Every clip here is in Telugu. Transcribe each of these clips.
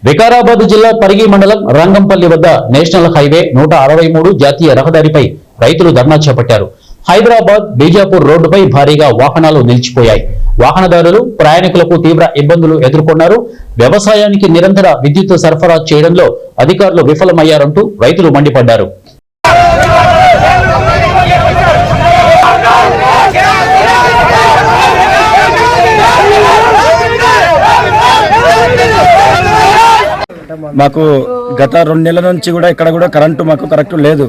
వికారాబాద్ జిల్లా పరిగి మండలం రంగంపల్లి వద్ద నేషనల్ హైవే 163 జాతీయ రహదారిపై రైతులు ధర్నా చేపట్టారు. హైదరాబాద్ బీజాపూర్ రోడ్డుపై భారీగా వాహనాలు నిలిచిపోయాయి. వాహనదారులు ప్రయాణికులకు తీవ్ర ఇబ్బందులు ఎదుర్కొన్నారు. వ్యవసాయానికి నిరంతర విద్యుత్ సరఫరా చేయడంలో అధికారులు విఫలమయ్యారంటూ రైతులు మండిపడ్డారు. మాకు గత 2 నెలల నుంచి కూడా ఇక్కడ కూడా కరెంటు మాకు కరెక్ట్ లేదు.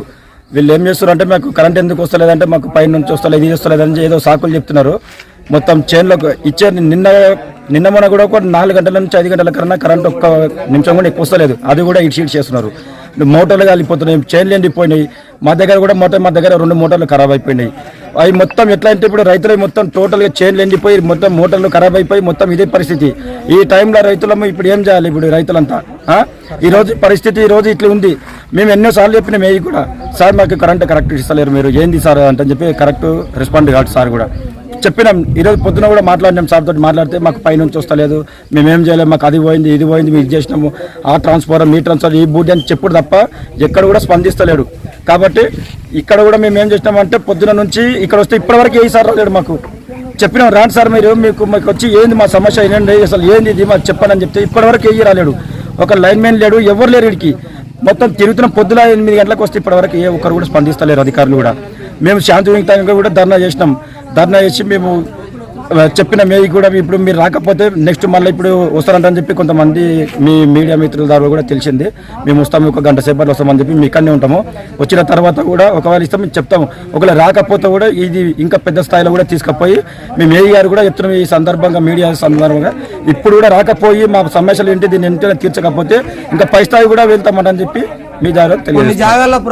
వీళ్ళు ఏం చేస్తున్నారంటే మాకు కరెంట్ ఎందుకు వస్తలేదంటే మాకు పైన నుంచి వస్తలేదు, ఇది వస్తలేదని ఏదో సాకులు చెప్తున్నారు. మొత్తం చైన్లకు ఇచ్చే నిన్న మొన్న కూడా ఒక 4 గంటల నుంచి 5 గంటల కన్నా కరెంట్ ఒక్క నిమిషం కూడా ఎక్కువ వస్తలేదు. అది కూడా ఇటు షీట్ చేస్తున్నారు. మోటార్లు కాలిపోతున్నాయి, చైన్లు ఎండిపోయినాయి. మా దగ్గర 2 మోటార్లు ఖరాబ్ అయిపోయినాయి. అవి మొత్తం ఎట్లా అంటే ఇప్పుడు రైతులు మొత్తం టోటల్గా చైన్లు ఎండిపోయి మొత్తం మోటార్లు ఖరాబ్ అయిపోయి మొత్తం ఇదే పరిస్థితి. ఈ టైంలో రైతులము ఇప్పుడు ఏం చేయాలి? ఇప్పుడు రైతులంతా ఈ రోజు పరిస్థితి ఈ రోజు ఇట్లా ఉంది. మేము ఎన్నోసార్లు చెప్పినాం ఏవి కూడా, సార్ మాకు కరెంట్ కరెక్ట్ ఇస్తలేరు, మీరు ఏంది సార్ అంటే చెప్పి కరెక్ట్ రెస్పాండ్ కాదు. సార్ కూడా చెప్పినాం, ఈరోజు పొద్దున కూడా మాట్లాడినాం. సార్ తోటి మాట్లాడితే మాకు పైనుంచి వస్తలేదు, మేమేం చేయలేము, మాకు అది పోయింది ఇది పోయింది, మేము ఇది చేసినాము, ఆ ట్రాన్స్ఫారం ఈ ట్రాన్స్ఫారం ఈ బూడి అని చెప్పుడు తప్ప ఎక్కడ కూడా స్పందిస్తలేడు. కాబట్టి ఇక్కడ కూడా మేము ఏం చేసినామంటే పొద్దున నుంచి ఇక్కడ వస్తే ఇప్పటివరకు ఏ సార్ రాలేడు. మాకు చెప్పినాం, రాండి సార్ మీరు మాకు వచ్చి ఏంది మా సమస్య ఏంటండి, అసలు ఏంది ఇది మాకు చెప్పండి అని చెప్తే ఇప్పటివరకు ఏ రాలేడు. ఒక లైన్ మ్యాన్ లేడు, ఎవరు లేరు. వీడికి మొత్తం తిరుగుతున్న పొద్దున 8 గంటలకు వస్తే ఇప్పటివరకు ఏ ఒక్కరు కూడా స్పందిస్తలేరు అధికారులు కూడా. మేము శాంతియుతంగా కూడా ధర్నా చేసినాం. ధర్నా చేసి మేము చెప్పిన మేవి కూడా ఇప్పుడు మీరు రాకపోతే నెక్స్ట్ మళ్ళీ ఇప్పుడు వస్తారంటని చెప్పి కొంతమంది మీ మీడియా మిత్రుల ద్వారా కూడా తెలిసింది. మేము వస్తాము, 1 గంట సేపట్లో వస్తామని చెప్పి మీ ఇక్కడనే ఉంటాము. వచ్చిన తర్వాత కూడా ఒకవేళ ఇస్తాం మేము చెప్తాము. ఒకవేళ రాకపోతే కూడా ఇది ఇంకా పెద్ద స్థాయిలో కూడా తీసుకుపోయి మేము మేవి గారు కూడా చెప్తున్నాం ఈ సందర్భంగా, మీడియా సందర్భంగా ఇప్పుడు కూడా రాకపోయి మా సమస్యలు ఏంటి దీన్ని ఎంతైనా తీర్చకపోతే ఇంకా పై స్థాయి కూడా వెళ్తామని చెప్పి మీ ద్వారా తెలియదు.